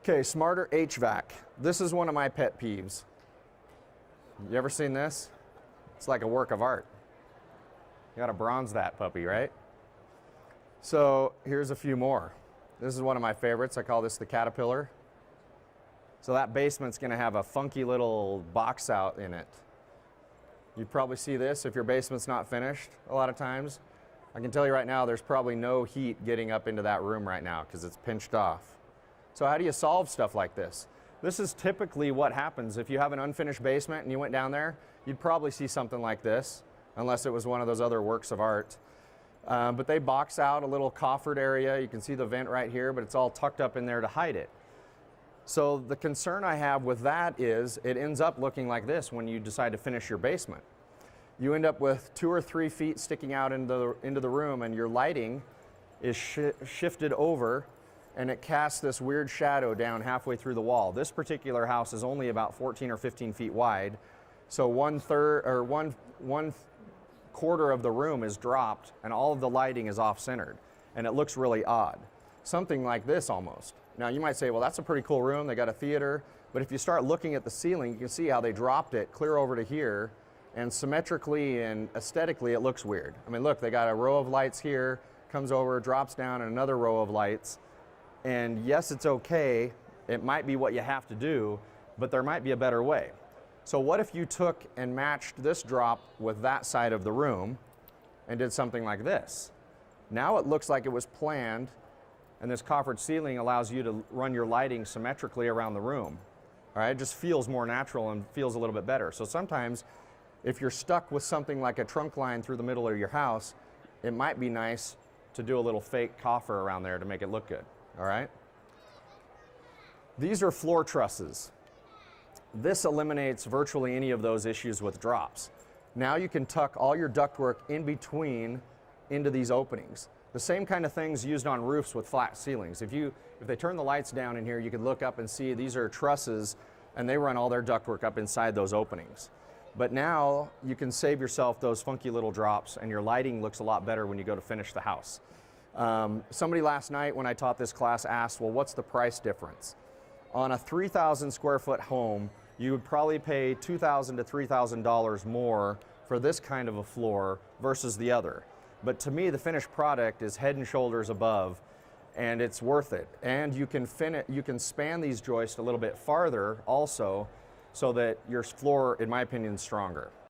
Okay, smarter HVAC. This is one of my pet peeves. You ever seen this? It's like a work of art. You gotta bronze that puppy, right? So here's a few more. This is one of my favorites. I call this the caterpillar. So that basement's gonna have a funky little box out in it. You probably see this if your basement's not finished a lot of times. I can tell you right now, there's probably no heat getting up into that room right now because it's pinched off. So how do you solve stuff like this? This is typically what happens. If you have an unfinished basement and you went down there, you'd probably see something like this, unless it was one of those other works of art. But they box out a little coffered area. You can see the vent right here, but it's all tucked up in there to hide it. So the concern I have with that is it ends up looking like this when you decide to finish your basement. You end up with 2 or 3 feet sticking out into the room, and your lighting is shifted over, and it casts this weird shadow down halfway through the wall. This particular house is only about 14 or 15 feet wide, so one quarter of the room is dropped and all of the lighting is off-centered, and it looks really odd. Something like this almost. Now you might say, well, that's a pretty cool room, they got a theater, but if you start looking at the ceiling, you can see how they dropped it clear over to here, and symmetrically and aesthetically it looks weird. I mean, look, they got a row of lights here, comes over, drops down, and another row of lights. And yes, it's okay, it might be what you have to do, but there might be a better way. So what if you took and matched this drop with that side of the room and did something like this? Now it looks like it was planned, and this coffered ceiling allows you to run your lighting symmetrically around the room. All right, it just feels more natural and feels a little bit better. So sometimes if you're stuck with something like a trunk line through the middle of your house, it might be nice to do a little fake coffer around there to make it look good. All right? These are floor trusses. This eliminates virtually any of those issues with drops. Now you can tuck all your ductwork in between into these openings. The same kind of things used on roofs with flat ceilings. If they turn the lights down in here, you can look up and see these are trusses, and they run all their ductwork up inside those openings. But now you can save yourself those funky little drops, and your lighting looks a lot better when you go to finish the house. Somebody last night when I taught this class asked, well, what's the price difference? On a 3,000 square foot home, you would probably pay $2,000 to $3,000 more for this kind of a floor versus the other. But to me, the finished product is head and shoulders above, and it's worth it. And you can span these joists a little bit farther also, so that your floor, in my opinion, is stronger.